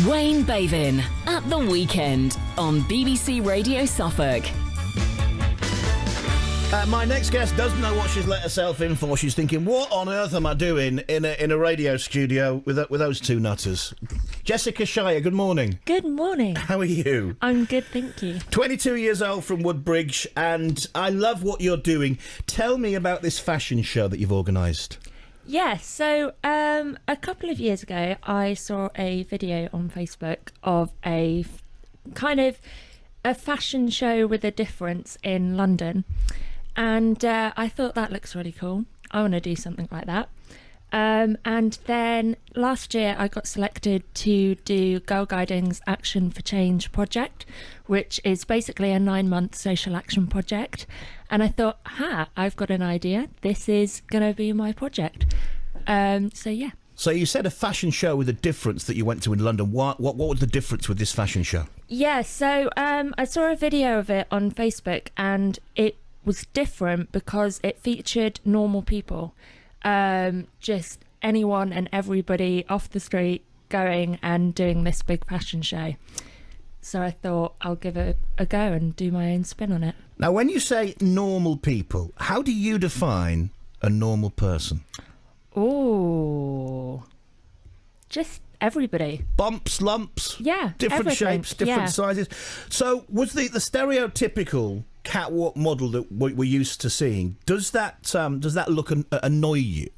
Wayne Bavin at the weekend on BBC Radio Suffolk. My next guest doesn't know what she's let herself in for. She's thinking, what on earth am I doing in a radio studio with those two nutters? Jessica Shire, good morning. Good morning. How are you? I'm good, thank you. 22 years old from Woodbridge, and I love what you're doing. Tell me about this fashion show that you've organised. Yes, so a couple of years ago, I saw a video on Facebook of a fashion show with a difference in London. And I thought that looks really cool. I want to do something like that. And then last year I got selected to do Girl Guiding's Action for Change project, which is basically a 9-month social action project. And I thought, I've got an idea. This is going to be my project. So yeah. So you said a fashion show with a difference that you went to in London. What was the difference with this fashion show? Yeah, so I saw a video of it on Facebook, and it was different because it featured normal people, just anyone and everybody off the street going and doing this big fashion show. So I thought I'll give it a go and do my own spin on it. Now, when you say normal people, how do you define a normal person? Oh, just everybody. Bumps, lumps, yeah, different everything. shapes, different sizes. So was the stereotypical catwalk model that we're used to seeing, does that look annoy you?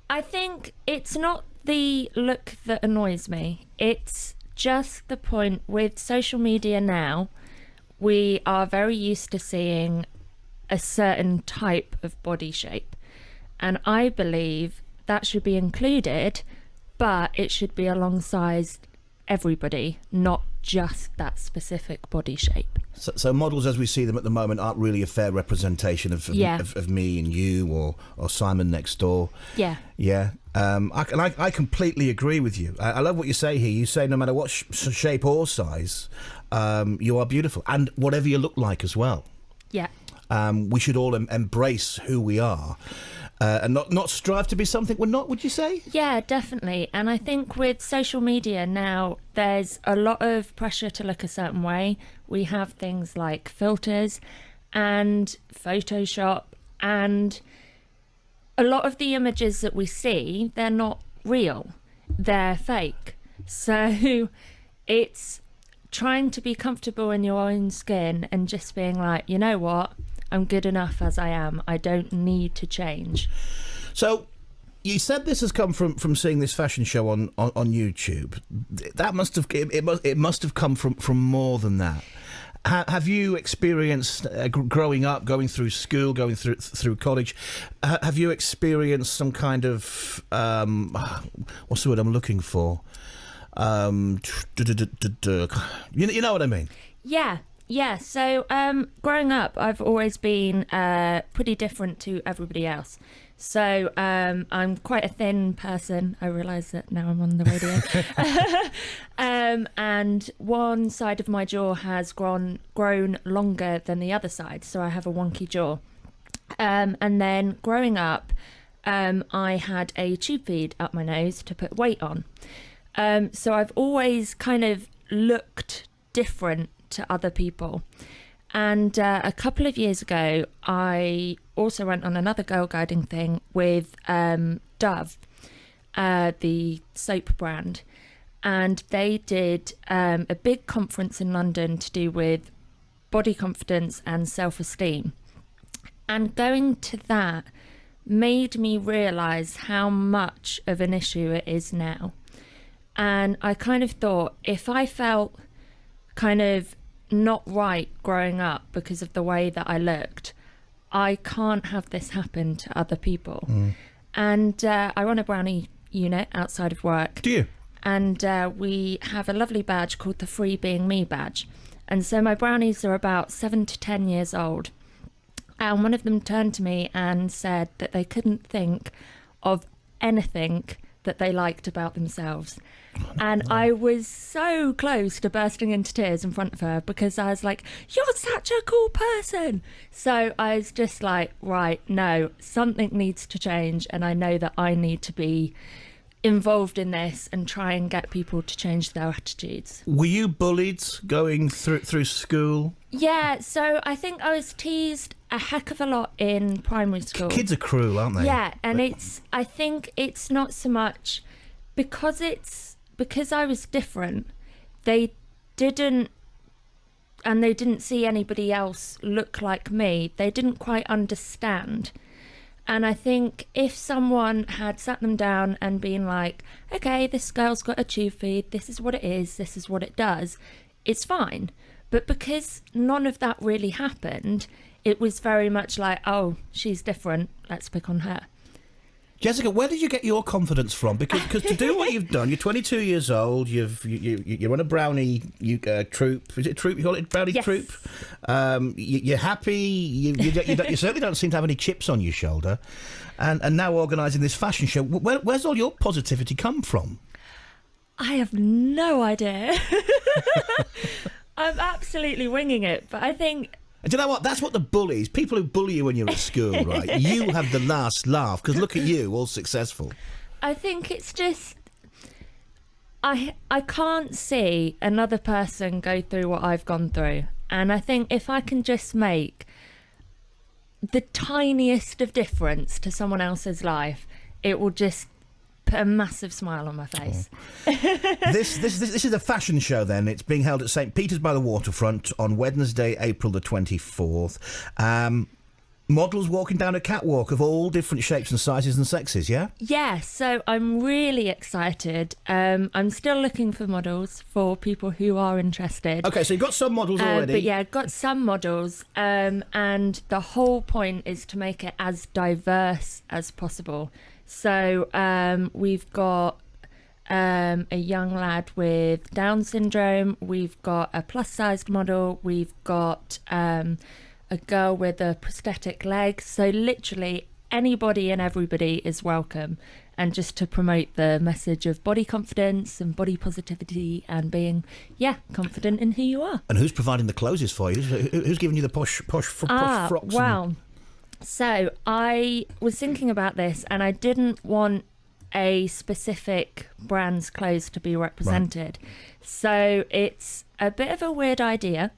I think it's not the look that annoys me. It's just the point with social media now, we are very used to seeing a certain type of body shape. And I believe that should be included, but it should be alongside everybody, not just that specific body shape. So models as we see them at the moment aren't really a fair representation of me and you or Simon next door. Yeah. Yeah. I completely agree with you. I love what you say here. You say no matter what shape or size, you are beautiful. And whatever you look like as well. Yeah. We should all embrace who we are. And not strive to be something we're not, would you say? Yeah, definitely. And I think with social media now, there's a lot of pressure to look a certain way. We have things like filters and Photoshop, and a lot of the images that we see, they're not real. They're fake. So it's trying to be comfortable in your own skin and just being like, you know what? I'm good enough as I am. I don't need to change. So you said this has come from seeing this fashion show on YouTube. That must have come from more than that. Have you experienced growing up, going through school, going through college? Have you experienced some kind of what's the word I'm looking for? You know what I mean? Yeah. Yeah, so growing up, I've always been pretty different to everybody else. So I'm quite a thin person. I realise that now I'm on the radio. And one side of my jaw has grown longer than the other side, so I have a wonky jaw. And then growing up, I had a tube feed up my nose to put weight on. So I've always kind of looked different to other people. And a couple of years ago, I also went on another girl guiding thing with Dove, the soap brand. And they did a big conference in London to do with body confidence and self-esteem. And going to that made me realise how much of an issue it is now. And I kind of thought, if I felt kind of not right growing up because of the way that I looked, I can't have this happen to other people. And I run a brownie unit outside of work. Do you? And we have a lovely badge called the Free Being Me badge. And so my brownies are about 7 to 10 years old. And one of them turned to me and said that they couldn't think of anything that they liked about themselves. And I was so close to bursting into tears in front of her because I was like, you're such a cool person. So I was just like, right, no, something needs to change. And I know that I need to be involved in this and try and get people to change their attitudes. Were you bullied going through school? Yeah, so I think I was teased a heck of a lot in primary school. Kids are cruel, aren't they? Yeah, and I think it's not so much because I was different. They didn't see anybody else look like me. They didn't quite understand. And I think if someone had sat them down and been like, okay, this girl's got a tube feed, this is what it is, this is what it does, it's fine. But because none of that really happened, it was very much like, oh, she's different, let's pick on her. Jessica, where did you get your confidence from? Because to do what you've done, you're 22 years old. You're on a brownie troupe. Is it troupe? You call it brownie yes. troupe. You're happy. You certainly don't seem to have any chips on your shoulder. And now organising this fashion show. Where's all your positivity come from? I have no idea. I'm absolutely winging it, but I think. And do you know what? That's what the bullies, people who bully you when you're at school, right? You have the last laugh, because look at you, all successful. I think it's just, I can't see another person go through what I've gone through. And I think if I can just make the tiniest of difference to someone else's life, it will just put a massive smile on my face. This is a fashion show then. It's being held at St. Peter's by the Waterfront on Wednesday, April the 24th. Models walking down a catwalk of all different shapes and sizes and sexes, yeah? Yeah, so I'm really excited. I'm still looking for models for people who are interested. Okay, so you've got some models already. But yeah, got some models. And the whole point is to make it as diverse as possible. So we've got a young lad with Down syndrome. We've got a plus-sized model. We've got a girl with a prosthetic leg. So literally anybody and everybody is welcome. And just to promote the message of body confidence and body positivity and being, confident in who you are. And who's providing the clothes for you? Who's giving you the posh frocks? Wow. So I was thinking about this and I didn't want a specific brand's clothes to be represented. Right. So it's a bit of a weird idea,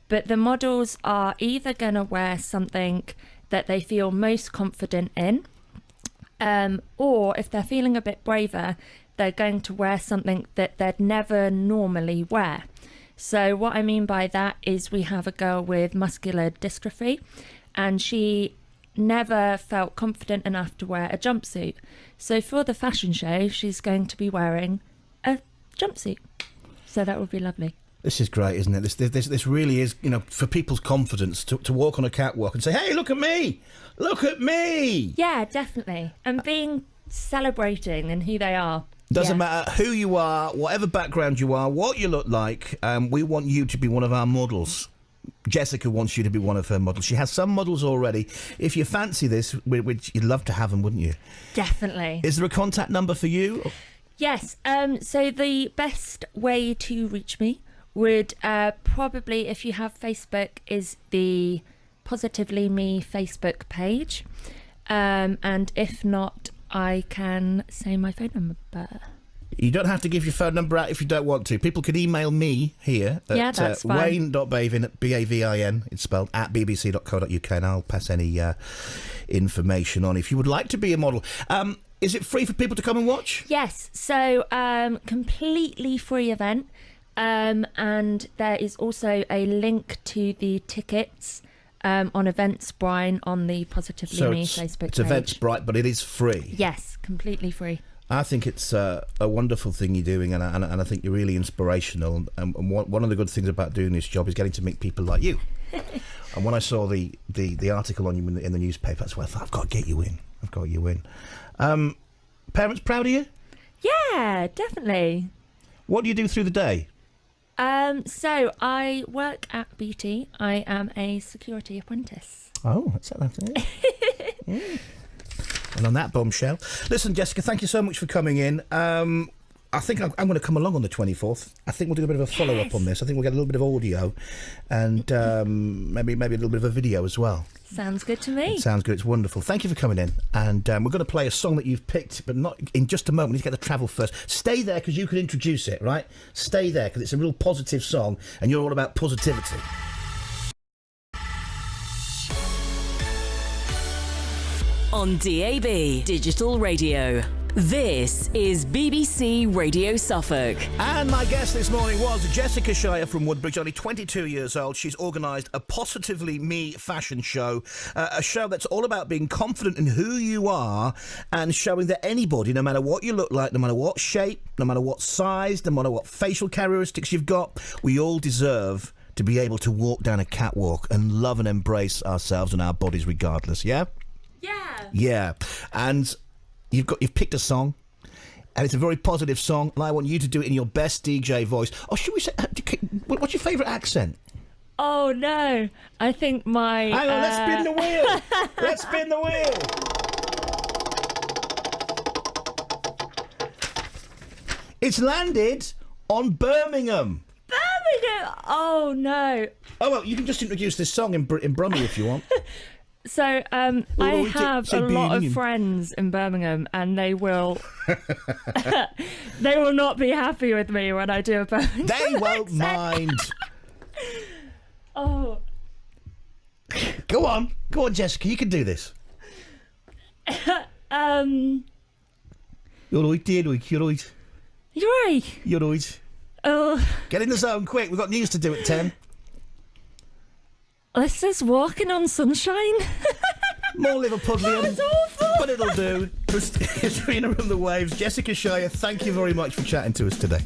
but the models are either going to wear something that they feel most confident in, or if they're feeling a bit braver, they're going to wear something that they'd never normally wear. So what I mean by that is we have a girl with muscular dystrophy and she never felt confident enough to wear a jumpsuit. So for the fashion show, she's going to be wearing a jumpsuit. So that would be lovely. This is great, isn't it? This really is, for people's confidence to walk on a catwalk and say, hey, look at me! Look at me! Yeah, definitely. And being celebrating and who they are. Doesn't matter who you are, whatever background you are, what you look like, we want you to be one of our models. Jessica wants you to be one of her models. She has some models already. If you fancy this, you'd love to have them, wouldn't you? Definitely. Is there a contact number for you? Yes. So the best way to reach me would probably, if you have Facebook, is the Positively Me Facebook page. And if not, I can say my phone number. You don't have to give your phone number out if you don't want to. People could email me here at that's fine. Wayne.Bavin, Bavin, it's spelled, at bbc.co.uk, and I'll pass any information on if you would like to be a model. Is it free for people to come and watch? Yes, so completely free event. And there is also a link to the tickets on Eventbrite on the Positively Me Facebook page. It's Eventbrite, but it is free. Yes, completely free. I think it's a wonderful thing you're doing, and I think you're really inspirational. And one of the good things about doing this job is getting to meet people like you. And when I saw the article on you in the newspaper, that's why I thought, I've got to get you in. Parents proud of you? Yeah, definitely. What do you do through the day? So I work at BT. I am a security apprentice. Oh, that's that. Yeah. And on that bombshell, listen, Jessica, thank you so much for coming in. I think I'm going to come along on the 24th. I think we'll do a bit of a follow-up on this. I think we'll get a little bit of audio and maybe a little bit of a video as well. Sounds good to me. It sounds good. It's wonderful. Thank you for coming in. And we're going to play a song that you've picked, but not in just a moment. We need to get the travel first. Stay there because you can introduce it, right? Stay there because it's a real positive song and you're all about positivity. On DAB Digital Radio. This is BBC Radio Suffolk. And my guest this morning was Jessica Shire from Woodbridge, only 22 years old. She's organised a Positively Me fashion show, a show that's all about being confident in who you are and showing that anybody, no matter what you look like, no matter what shape, no matter what size, no matter what facial characteristics you've got, we all deserve to be able to walk down a catwalk and love and embrace ourselves and our bodies regardless, yeah? Yeah. Yeah. And you've picked a song, and it's a very positive song, and I want you to do it in your best DJ voice. Or should we say, what's your favourite accent? Oh, no. I think my... Hang on, let's spin the wheel. Let's spin the wheel. It's landed on Birmingham. Birmingham? Oh, no. Oh, well, you can just introduce this song in Brummy if you want. So I have a lot of friends in Birmingham, and they will they will not be happy with me when I do a Birmingham They won't mind. Oh, Go on, Jessica, you can do this. you're You're right, dear, you're right. You're right. You're right. Oh, Get in the zone, quick. We've got news to do at 10. this is walking on sunshine. More Liverpudlian. That's awful. But it'll do. Christina from the Waves, Jessica Shire, thank you very much for chatting to us today.